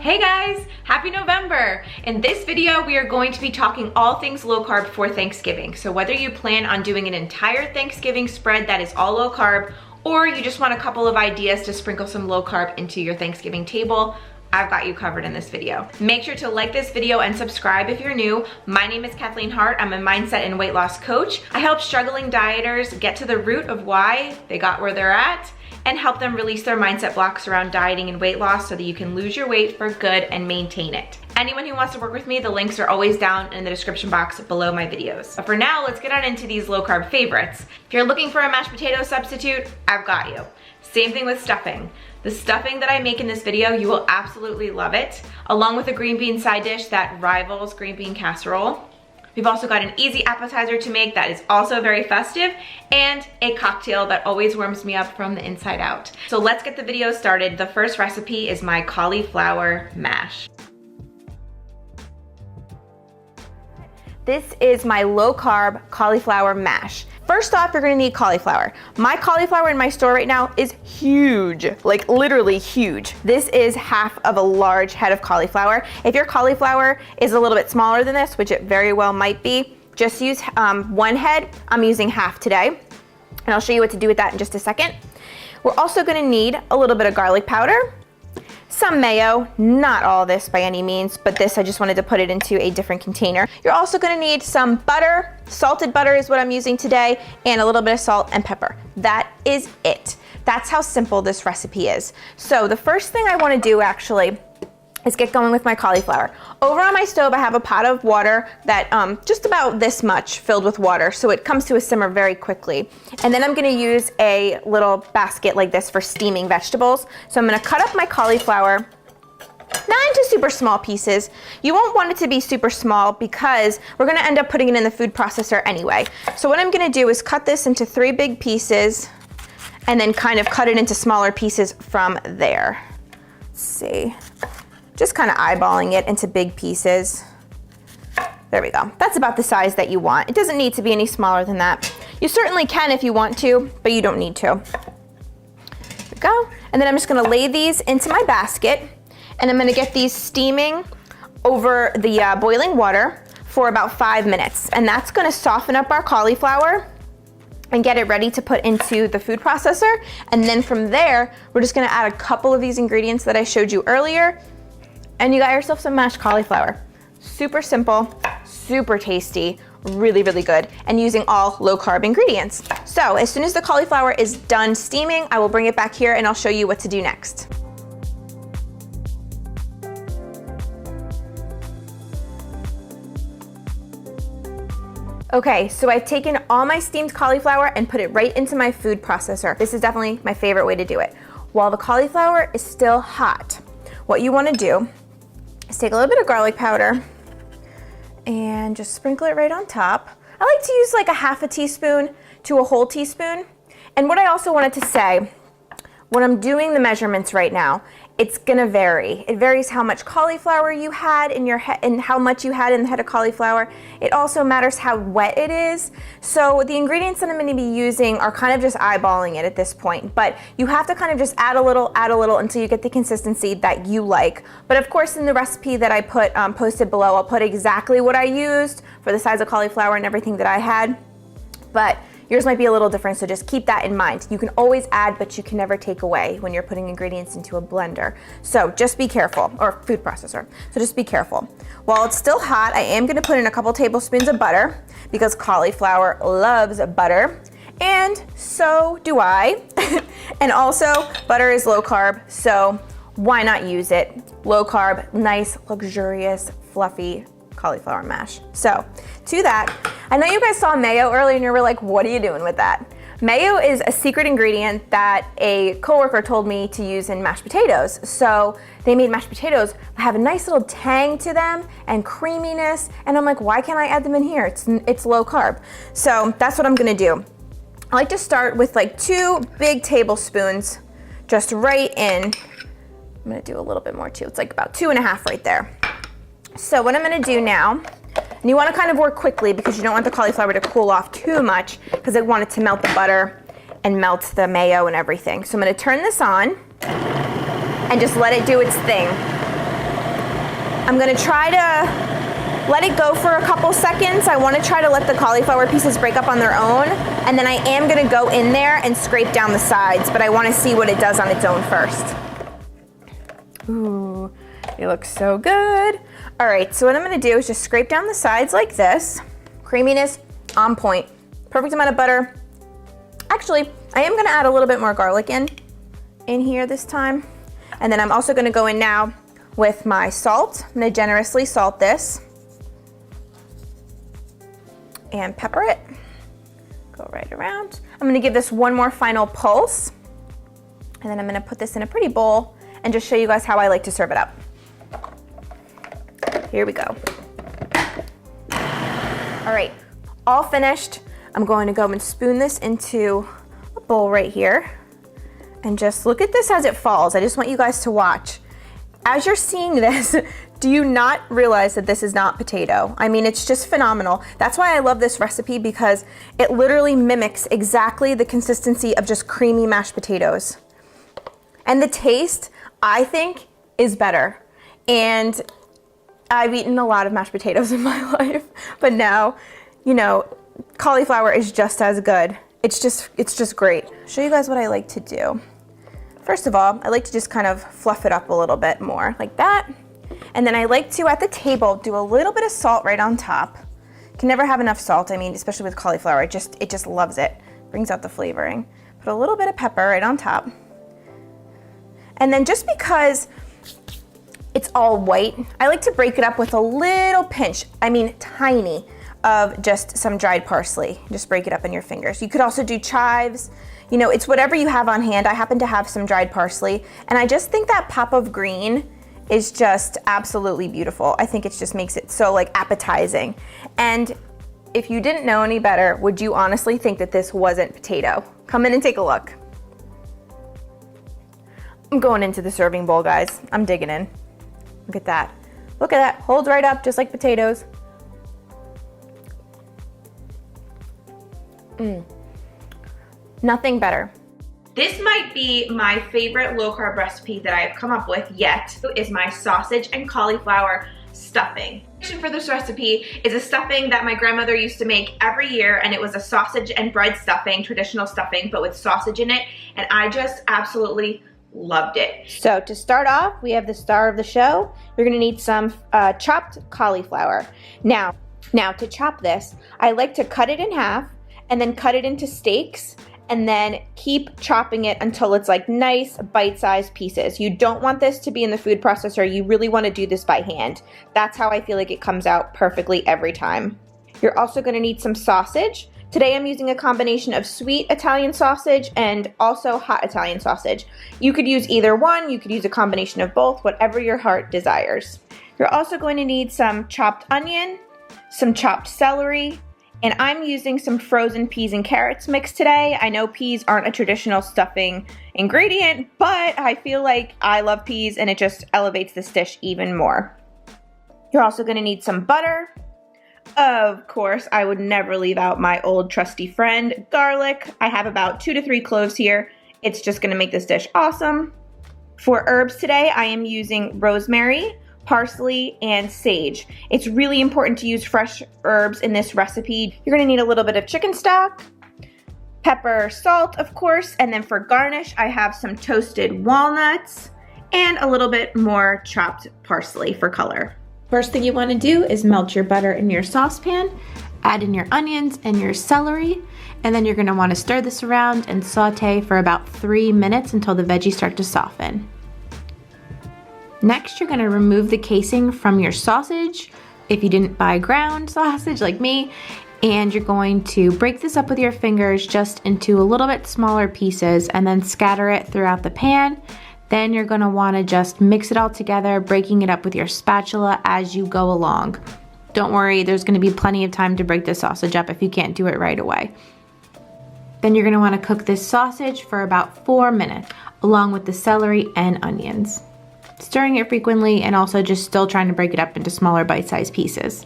Hey guys, happy November. In this video, we are going to be talking all things low carb for Thanksgiving. So whether you plan on doing an entire Thanksgiving spread that is all low carb, or you just want a couple of ideas to sprinkle some low carb into your Thanksgiving table, I've got you covered in this video. Make sure to like this video and subscribe if you're new. My name is Kathleen Hart. I'm a mindset and weight loss coach. I help struggling dieters get to the root of why they got where they're at and help them release their mindset blocks around dieting and weight loss so that you can lose your weight for good and maintain it. Anyone who wants to work with me, the links are always down in the description box below my videos. But for now, let's get on into these low carb favorites. If you're looking for a mashed potato substitute, I've got you. Same thing with stuffing. The stuffing that I make in this video, you will absolutely love it, along with a green bean side dish that rivals green bean casserole. We've also got an easy appetizer to make that is also very festive, and a cocktail that always warms me up from the inside out. So let's get the video started. The first recipe is my cauliflower mash. This is my low carb cauliflower mash. First off, you're gonna need cauliflower. My cauliflower in my store right now is huge, like literally huge. This is half of a large head of cauliflower. If your cauliflower is a little bit smaller than this, which it very well might be, just use one head. I'm using half today, and I'll show you what to do with that in just a second. We're also gonna need a little bit of garlic powder, some mayo, not all this by any means, but this I just wanted to put it into a different container. You're also gonna need some butter. Salted butter is what I'm using today, and a little bit of salt and pepper. That is it. That's how simple this recipe is. So the first thing I wanna do actually is get going with my cauliflower. Over on my stove, I have a pot of water that just about this much filled with water, so it comes to a simmer very quickly. And then I'm gonna use a little basket like this for steaming vegetables. So I'm gonna cut up my cauliflower, not into super small pieces. You won't want it to be super small because we're gonna end up putting it in the food processor anyway. So what I'm gonna do is cut this into 3 big pieces and then kind of cut it into smaller pieces from there. Let's see. Just kind of eyeballing it into big pieces. There we go. That's about the size that you want. It doesn't need to be any smaller than that. You certainly can if you want to, but you don't need to. There we go. And then I'm just gonna lay these into my basket, and I'm gonna get these steaming over the boiling water for about 5 minutes. And that's gonna soften up our cauliflower and get it ready to put into the food processor. And then from there, we're just gonna add a couple of these ingredients that I showed you earlier, and you got yourself some mashed cauliflower. Super simple, super tasty, really, really good, and using all low carb ingredients. So as soon as the cauliflower is done steaming, I will bring it back here and I'll show you what to do next. Okay, so I've taken all my steamed cauliflower and put it right into my food processor. This is definitely my favorite way to do it. While the cauliflower is still hot, what you wanna do is take a little bit of garlic powder and just sprinkle it right on top. I like to use like a half a teaspoon to a whole teaspoon. And what I also wanted to say, when I'm doing the measurements right now, it's gonna vary. It varies how much cauliflower you had in your head and how much you had in the head of cauliflower. It also matters how wet it is. So the ingredients that I'm gonna be using are kind of just eyeballing it at this point, but you have to kind of just add a little until you get the consistency that you like. But of course, in the recipe that I put posted below, I'll put exactly what I used for the size of cauliflower and everything that I had. But yours might be a little different, so just keep that in mind. You can always add, but you can never take away when you're putting ingredients into a blender. So just be careful, or food processor. So just be careful. While it's still hot, I am gonna put in a couple tablespoons of butter because cauliflower loves butter, and so do I. And also, butter is low carb, so why not use it? Low carb, nice, luxurious, fluffy cauliflower mash. So to that, I know you guys saw mayo earlier and you were like, what are you doing with that? Mayo is a secret ingredient that a coworker told me to use in mashed potatoes. So they made mashed potatoes that have a nice little tang to them and creaminess. And I'm like, why can't I add them in here? It's low carb. So that's what I'm gonna do. I like to start with like 2 big tablespoons, just right in. I'm gonna do a little bit more too. It's like about 2.5 right there. So what I'm gonna do now, and you wanna kind of work quickly because you don't want the cauliflower to cool off too much because I want it to melt the butter and melt the mayo and everything. So I'm gonna turn this on and just let it do its thing. I'm gonna try to let it go for a couple seconds. I wanna try to let the cauliflower pieces break up on their own, and then I am gonna go in there and scrape down the sides, but I wanna see what it does on its own first. Ooh, it looks so good. All right, so what I'm gonna do is just scrape down the sides like this. Creaminess on point. Perfect amount of butter. Actually, I am gonna add a little bit more garlic in here this time. And then I'm also gonna go in now with my salt. I'm gonna generously salt this and pepper it. Go right around. I'm gonna give this one more final pulse, and then I'm gonna put this in a pretty bowl and just show you guys how I like to serve it up. Here we go. All right, all finished. I'm going to go and spoon this into a bowl right here, and just look at this as it falls. I just want you guys to watch. As you're seeing this, do you not realize that this is not potato? I mean, it's just phenomenal. That's why I love this recipe, because it literally mimics exactly the consistency of just creamy mashed potatoes. And the taste, I think, is better. And I've eaten a lot of mashed potatoes in my life, but now, you know, cauliflower is just as good. It's just great. I'll show you guys what I like to do. First of all, I like to just kind of fluff it up a little bit more, like that. And then I like to, at the table, do a little bit of salt right on top. Can never have enough salt, I mean, especially with cauliflower, it just loves it. Brings out the flavoring. Put a little bit of pepper right on top. And then just because it's all white, I like to break it up with a little pinch, I mean tiny, of just some dried parsley. Just break it up in your fingers. You could also do chives. You know, it's whatever you have on hand. I happen to have some dried parsley, and I just think that pop of green is just absolutely beautiful. I think it just makes it so like appetizing. And if you didn't know any better, would you honestly think that this wasn't potato? Come in and take a look. I'm going into the serving bowl, guys. I'm digging in. Look at that. Look at that. Holds right up just like potatoes. Nothing better. This might be my favorite low carb recipe that I've come up with yet. Is my sausage and cauliflower stuffing. For this recipe is a stuffing that my grandmother used to make every year, and it was a sausage and bread stuffing, traditional stuffing, but with sausage in it, and I just absolutely loved it. So to start off, we have the star of the show. You're gonna need some chopped cauliflower. Now to chop this, I like to cut it in half and then cut it into steaks, and then keep chopping it until it's like nice bite-sized pieces. You don't want this to be in the food processor. You really want to do this by hand. That's how I feel like it comes out perfectly every time. You're also going to need some sausage. Today I'm using a combination of sweet Italian sausage and also hot Italian sausage. You could use either one. You could use a combination of both, whatever your heart desires. You're also going to need some chopped onion, some chopped celery, and I'm using some frozen peas and carrots mix today. I know peas aren't a traditional stuffing ingredient, but I feel like I love peas and it just elevates this dish even more. You're also gonna need some butter. Of course, I would never leave out my old trusty friend, garlic. I have about 2 to 3 cloves here. It's just gonna make this dish awesome. For herbs today, I am using rosemary, parsley, and sage. It's really important to use fresh herbs in this recipe. You're gonna need a little bit of chicken stock, pepper, salt, of course, and then for garnish, I have some toasted walnuts and a little bit more chopped parsley for color. First thing you wanna do is melt your butter in your saucepan, add in your onions and your celery, and then you're gonna wanna stir this around and saute for about 3 minutes until the veggies start to soften. Next, you're gonna remove the casing from your sausage, if you didn't buy ground sausage like me, and you're going to break this up with your fingers just into a little bit smaller pieces and then scatter it throughout the pan. Then you're gonna wanna just mix it all together, breaking it up with your spatula as you go along. Don't worry, there's gonna be plenty of time to break the sausage up if you can't do it right away. Then you're gonna wanna cook this sausage for about 4 minutes, along with the celery and onions, stirring it frequently and also just still trying to break it up into smaller bite-sized pieces.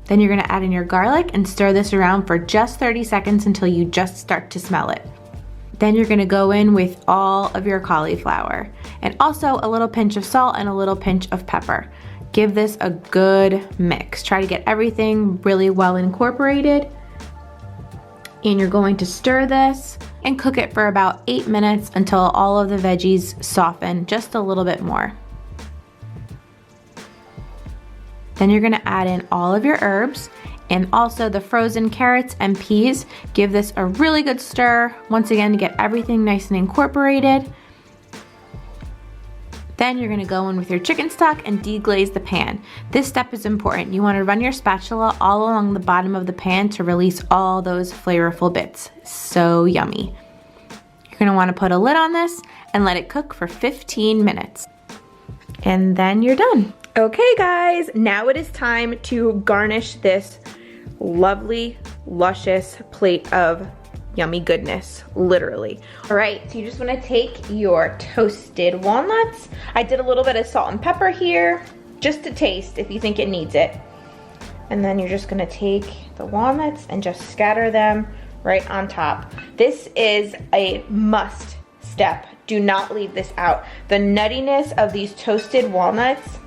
Then you're gonna add in your garlic and stir this around for just 30 seconds until you just start to smell it. Then you're gonna go in with all of your cauliflower and also a little pinch of salt and a little pinch of pepper. Give this a good mix. Try to get everything really well incorporated. And you're going to stir this and cook it for about 8 minutes until all of the veggies soften just a little bit more. Then you're gonna add in all of your herbs and also the frozen carrots and peas. Give this a really good stir, once again, to get everything nice and incorporated. Then you're gonna go in with your chicken stock and deglaze the pan. This step is important. You wanna run your spatula all along the bottom of the pan to release all those flavorful bits. So yummy. You're gonna wanna put a lid on this and let it cook for 15 minutes. And then you're done. Okay guys, now it is time to garnish this lovely, luscious plate of yummy goodness, literally. All right, so you just wanna take your toasted walnuts. I did a little bit of salt and pepper here, just to taste if you think it needs it. And then you're just gonna take the walnuts and just scatter them right on top. This is a must step. Do not leave this out. The nuttiness of these toasted walnuts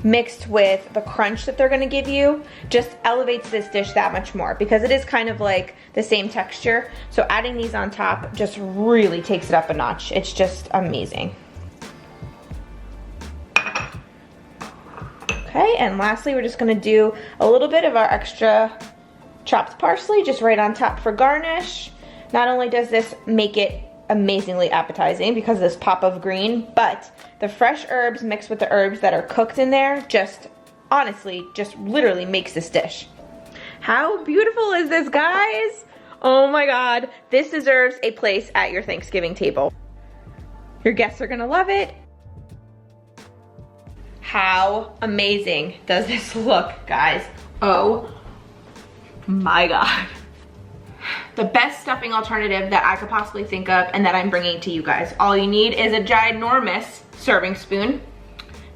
mixed with the crunch that they're gonna give you just elevates this dish that much more because it is kind of like the same texture. So adding these on top just really takes it up a notch. It's just amazing. Okay, and lastly, we're just gonna do a little bit of our extra chopped parsley just right on top for garnish. Not only does this make it amazingly appetizing because of this pop of green, but the fresh herbs mixed with the herbs that are cooked in there just honestly just literally makes this dish. How beautiful is this, guys? Oh my God, this deserves a place at your Thanksgiving table. Your guests are gonna love it. How amazing does this look, guys? Oh my God. The best stuffing alternative that I could possibly think of and that I'm bringing to you guys. All you need is a ginormous serving spoon.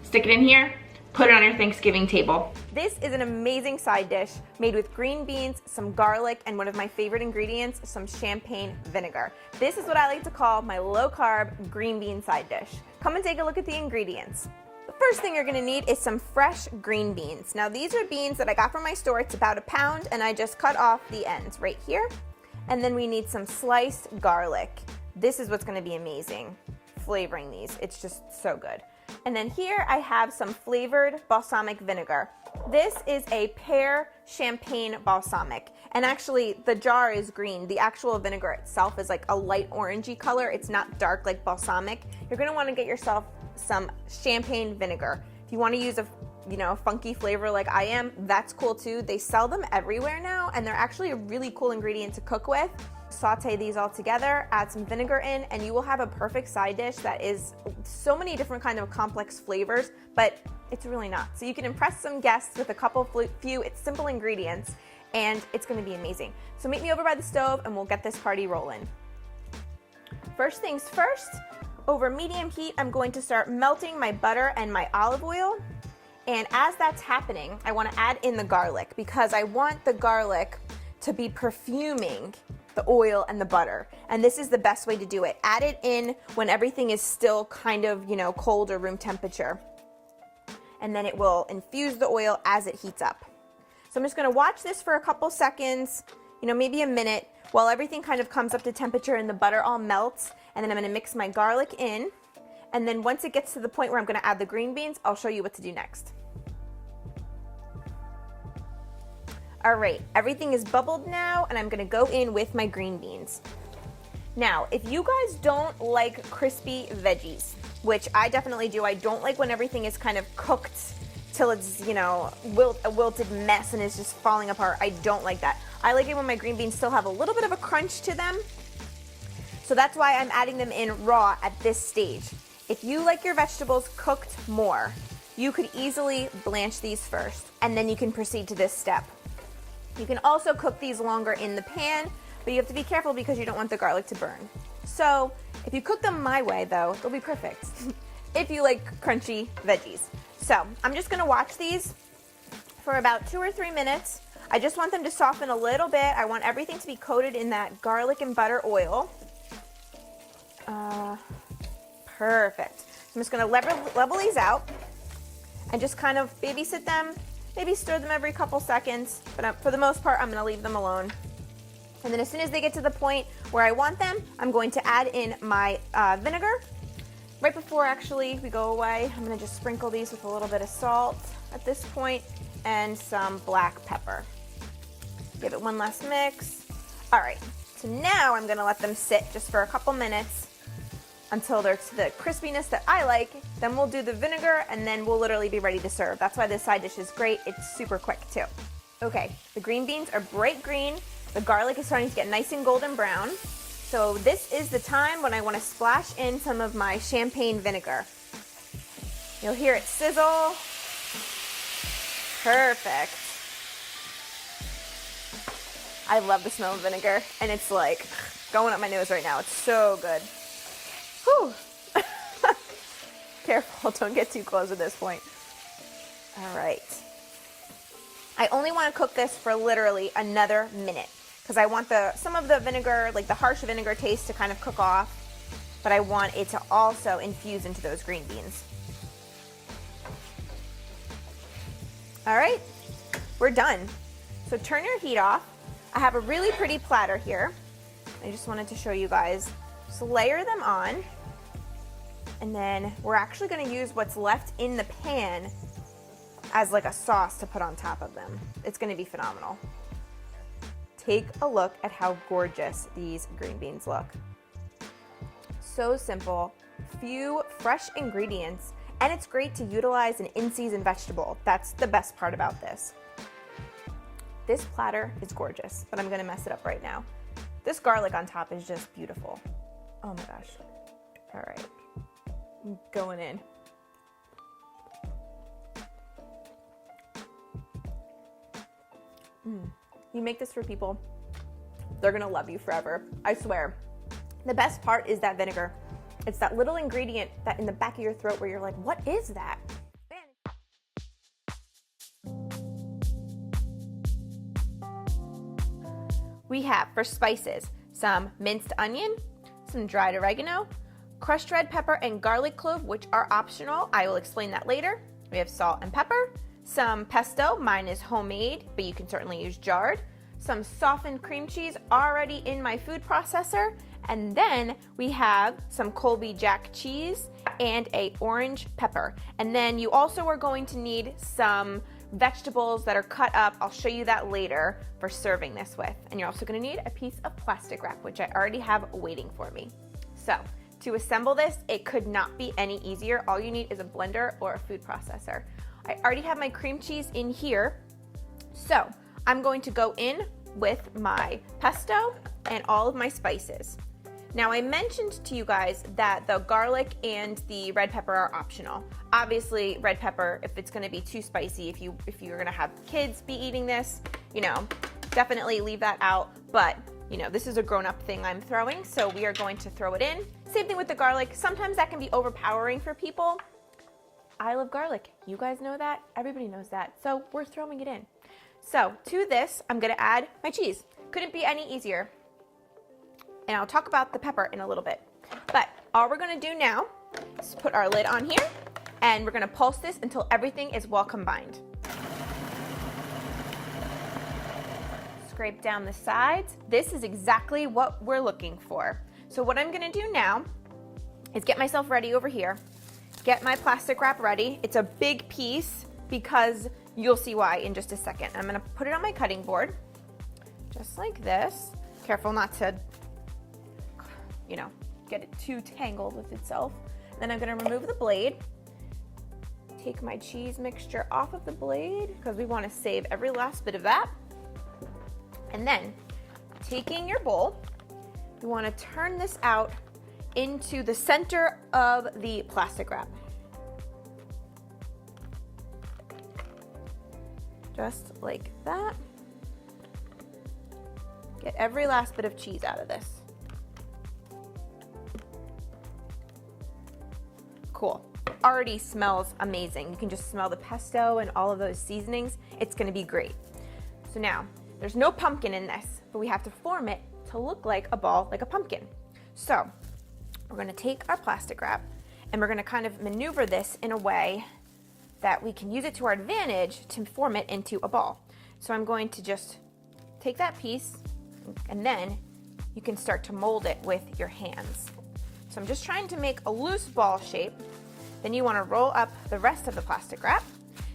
Stick it in here, put it on your Thanksgiving table. This is an amazing side dish made with green beans, some garlic, and one of my favorite ingredients, some champagne vinegar. This is what I like to call my low-carb green bean side dish. Come and take a look at the ingredients. The first thing you're gonna need is some fresh green beans. Now these are beans that I got from my store. It's about a pound, and I just cut off the ends right here. And then we need some sliced garlic. This is what's gonna be amazing, flavoring these. It's just so good. And then here I have some flavored balsamic vinegar. This is a pear champagne balsamic. And actually the jar is green. The actual vinegar itself is like a light orangey color. It's not dark like balsamic. You're gonna wanna get yourself some champagne vinegar. If you wanna use a funky flavor like I am, that's cool too. They sell them everywhere now, and they're actually a really cool ingredient to cook with. Saute these all together, add some vinegar in, and you will have a perfect side dish that is so many different kind of complex flavors, but it's really not. So you can impress some guests with a couple few, it's simple ingredients, and it's gonna be amazing. So meet me over by the stove and we'll get this party rolling. First things first, over medium heat, I'm going to start melting my butter and my olive oil. And as that's happening, I want to add in the garlic because I want the garlic to be perfuming the oil and the butter. And this is the best way to do it. Add it in when everything is still kind of, cold or room temperature. And then it will infuse the oil as it heats up. So I'm just going to watch this for a couple seconds, maybe a minute, while everything kind of comes up to temperature and the butter all melts. And then I'm going to mix my garlic in. And then once it gets to the point where I'm gonna add the green beans, I'll show you what to do next. All right, everything is bubbled now, and I'm gonna go in with my green beans. Now, if you guys don't like crispy veggies, which I definitely do, I don't like when everything is kind of cooked till it's, a wilted mess and it's just falling apart. I don't like that. I like it when my green beans still have a little bit of a crunch to them. So that's why I'm adding them in raw at this stage. If you like your vegetables cooked more, you could easily blanch these first, and then you can proceed to this step. You can also cook these longer in the pan, but you have to be careful because you don't want the garlic to burn. So if you cook them my way though, they'll be perfect if you like crunchy veggies. So I'm just gonna watch these for about 2 or 3 minutes. I just want them to soften a little bit. I want everything to be coated in that garlic and butter oil. Perfect. I'm just gonna level these out and just kind of babysit them, maybe stir them every couple seconds, but for the most part, I'm gonna leave them alone. And then as soon as they get to the point where I want them, I'm going to add in my vinegar. Right before actually we go away, I'm gonna just sprinkle these with a little bit of salt at this point and some black pepper. Give it one last mix. All right, so now I'm gonna let them sit just for a couple minutes until they're to the crispiness that I like. Then we'll do the vinegar and then we'll literally be ready to serve. That's why this side dish is great. It's super quick too. Okay, the green beans are bright green. The garlic is starting to get nice and golden brown. So this is the time when I want to splash in some of my champagne vinegar. You'll hear it sizzle. Perfect. I love the smell of vinegar, and it's like going up my nose right now. It's so good. Whew. Careful, don't get too close at this point. All right. I only want to cook this for literally another minute because I want some of the vinegar, like the harsh vinegar taste, to kind of cook off, but I want it to also infuse into those green beans. All right, we're done. So turn your heat off. I have a really pretty platter here. I just wanted to show you guys. Just layer them on, and then we're actually going to use what's left in the pan as like a sauce to put on top of them. It's going to be phenomenal. Take a look at how gorgeous these green beans look. So simple, few fresh ingredients, and it's great to utilize an in-season vegetable. That's the best part about this. This platter is gorgeous, but I'm gonna mess it up right now. This garlic on top is just beautiful. Oh my gosh. All right, I'm going in. You make this for people, they're gonna love you forever, I swear. The best part is that vinegar. It's that little ingredient that in the back of your throat where you're like, what is that? We have, for spices, some minced onion, some dried oregano, crushed red pepper and garlic clove, which are optional. I will explain that later. We have salt and pepper, some pesto, mine is homemade, but you can certainly use jarred, some softened cream cheese already in my food processor, and then we have some Colby Jack cheese and a orange pepper. And then you also are going to need some vegetables that are cut up. I'll show you that later for serving this with. And you're also gonna need a piece of plastic wrap, which I already have waiting for me. So to assemble this, it could not be any easier. All you need is a blender or a food processor. I already have my cream cheese in here. So I'm going to go in with my pesto and all of my spices. Now, I mentioned to you guys that the garlic and the red pepper are optional. Obviously, red pepper, if it's gonna be too spicy, if you're gonna have kids be eating this, definitely leave that out. But, this is a grown-up thing I'm throwing, so we are going to throw it in. Same thing with the garlic. Sometimes that can be overpowering for people. I love garlic. You guys know that. Everybody knows that. So we're throwing it in. So to this, I'm gonna add my cheese. Couldn't be any easier. And I'll talk about the pepper in a little bit. But all we're gonna do now is put our lid on here, and we're gonna pulse this until everything is well combined. Scrape down the sides. This is exactly what we're looking for. So what I'm gonna do now is get myself ready over here, get my plastic wrap ready. It's a big piece because you'll see why in just a second. I'm gonna put it on my cutting board, just like this. Careful not to get it too tangled with itself. Then I'm gonna remove the blade, take my cheese mixture off of the blade because we wanna save every last bit of that. And then taking your bowl, you wanna turn this out into the center of the plastic wrap. Just like that. Get every last bit of cheese out of this. Cool. Already smells amazing. You can just smell the pesto and all of those seasonings. It's gonna be great. So now, there's no pumpkin in this, but we have to form it to look like a ball, like a pumpkin. So, we're gonna take our plastic wrap and we're gonna kind of maneuver this in a way that we can use it to our advantage to form it into a ball. So I'm going to just take that piece and then you can start to mold it with your hands. So I'm just trying to make a loose ball shape. Then you wanna roll up the rest of the plastic wrap.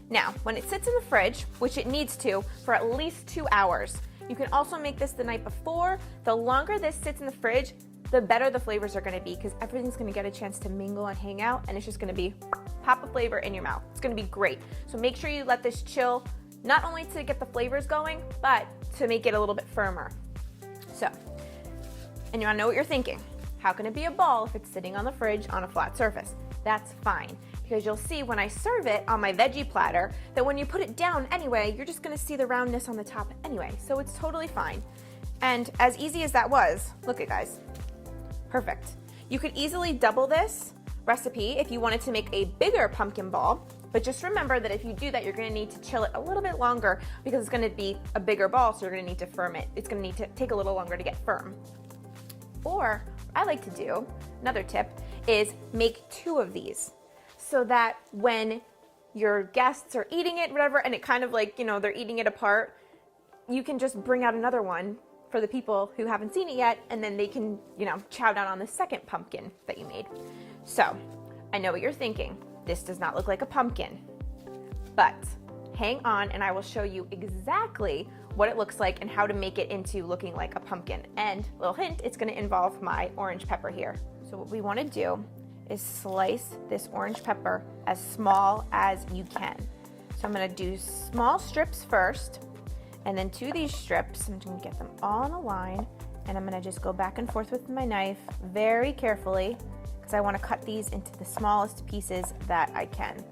Now, when it sits in the fridge, which it needs to for at least 2 hours, you can also make this the night before. The longer this sits in the fridge, the better the flavors are gonna be because everything's gonna get a chance to mingle and hang out, and it's just gonna be pop of flavor in your mouth. It's gonna be great. So make sure you let this chill, not only to get the flavors going, but to make it a little bit firmer. So, and you wanna know what you're thinking. How can it be a ball if it's sitting on the fridge on a flat surface? That's fine, because you'll see when I serve it on my veggie platter that when you put it down anyway, you're just gonna see the roundness on the top anyway, so it's totally fine. And as easy as that was, look at guys, perfect. You could easily double this recipe if you wanted to make a bigger pumpkin ball, but just remember that if you do that, you're gonna need to chill it a little bit longer because it's gonna be a bigger ball, so you're gonna need to firm it. It's gonna need to take a little longer to get firm. Or I like to do, another tip, is make 2 of these so that when your guests are eating it, whatever, and it kind of like, you know, they're eating it apart, you can just bring out another one for the people who haven't seen it yet, and then they can, you know, chow down on the second pumpkin that you made. So, I know what you're thinking. This does not look like a pumpkin, but hang on and I will show you exactly what it looks like and how to make it into looking like a pumpkin. And little hint, it's gonna involve my orange pepper here. So what we wanna do is slice this orange pepper as small as you can. So I'm gonna do small strips first, and then 2 of these strips, I'm gonna get them all in a line, and I'm gonna just go back and forth with my knife very carefully, because I wanna cut these into the smallest pieces that I can.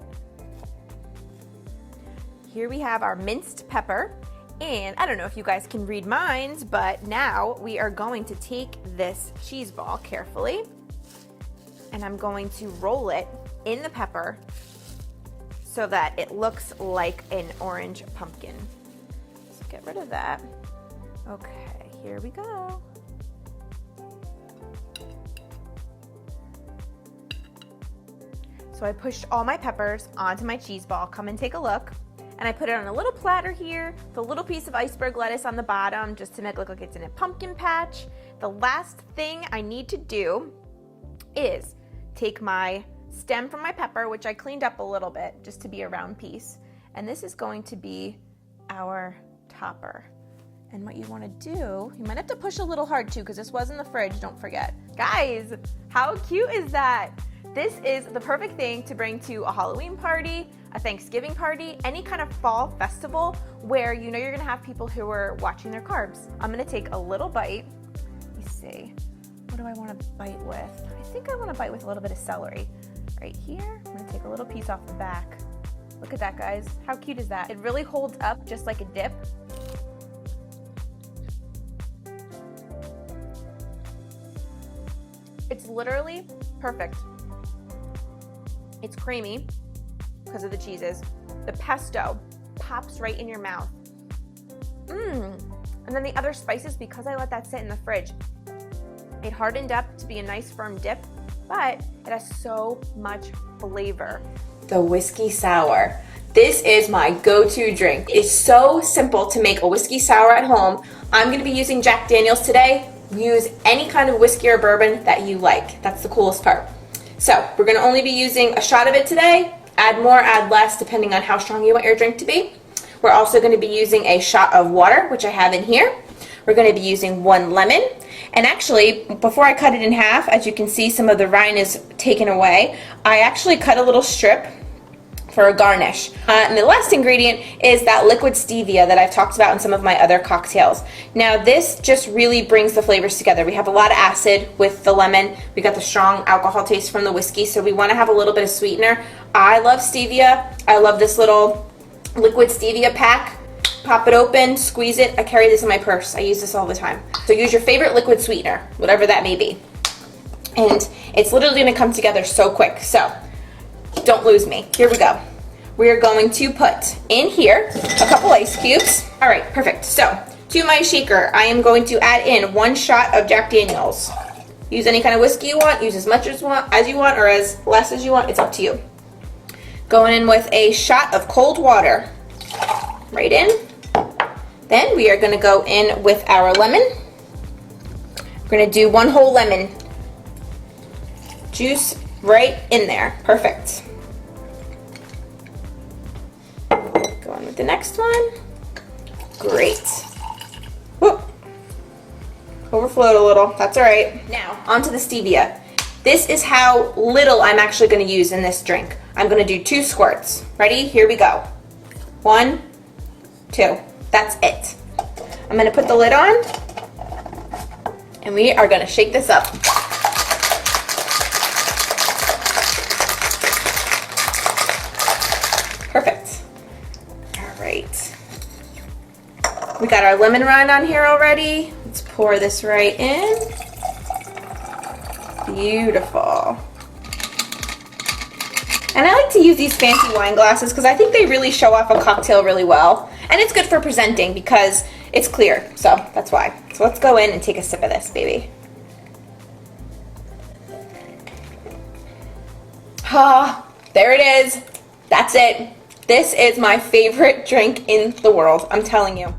Here we have our minced pepper, and I don't know if you guys can read minds, but now we are going to take this cheese ball carefully, and I'm going to roll it in the pepper so that it looks like an orange pumpkin. So get rid of that. Okay, here we go. So I pushed all my peppers onto my cheese ball. Come and take a look. And I put it on a little platter here, the little piece of iceberg lettuce on the bottom just to make it look like it's in a pumpkin patch. The last thing I need to do is take my stem from my pepper, which I cleaned up a little bit just to be a round piece. And this is going to be our topper. And what you want to do, you might have to push a little hard too because this was in the fridge, don't forget. Guys, how cute is that? This is the perfect thing to bring to a Halloween party, a Thanksgiving party, any kind of fall festival where you know you're gonna have people who are watching their carbs. I'm gonna take a little bite. Let me see, what do I wanna bite with? I think I wanna bite with a little bit of celery. Right here, I'm gonna take a little piece off the back. Look at that, guys. How cute is that? It really holds up just like a dip. It's literally perfect. It's creamy because of the cheeses. The pesto pops right in your mouth. And then the other spices, because I let that sit in the fridge, it hardened up to be a nice firm dip, but it has so much flavor. The whiskey sour. This is my go-to drink. It's so simple to make a whiskey sour at home. I'm gonna be using Jack Daniel's today. Use any kind of whiskey or bourbon that you like. That's the coolest part. So we're gonna only be using a shot of it today. Add more, add less, depending on how strong you want your drink to be. We're also gonna be using a shot of water, which I have in here. We're gonna be using 1 lemon. And actually, before I cut it in half, as you can see, some of the rind is taken away. I actually cut a little strip for a garnish. And the last ingredient is that liquid stevia that I've talked about in some of my other cocktails. Now this just really brings the flavors together. We have a lot of acid with the lemon. We got the strong alcohol taste from the whiskey, so we want to have a little bit of sweetener. I love stevia. I love this little liquid stevia pack. Pop it open, squeeze it. I carry this in my purse. I use this all the time. So use your favorite liquid sweetener, whatever that may be. And it's literally going to come together so quick. So don't lose me. Here we go. We are going to put in here a couple ice cubes. All right, perfect. So to my shaker, I am going to add in 1 shot of Jack Daniel's. Use any kind of whiskey you want, use as much as you want or as less as you want, it's up to you. Going in with a shot of cold water, right in. Then we are gonna go in with our lemon. We're gonna do 1 whole lemon juice right in there, perfect. Go on with the next one, great. Whoop. Overflowed a little, that's all right. Now, onto the stevia. This is how little I'm actually gonna use in this drink. I'm gonna do 2 squirts. Ready? Here we go. 1, 2, that's it. I'm gonna put the lid on, and we are gonna shake this up. Perfect. All right. We got our lemon rind on here already. Let's pour this right in. Beautiful. And I like to use these fancy wine glasses because I think they really show off a cocktail really well. And it's good for presenting because it's clear, so that's why. So let's go in and take a sip of this, baby. Ah, there it is. That's it. This is my favorite drink in the world, I'm telling you.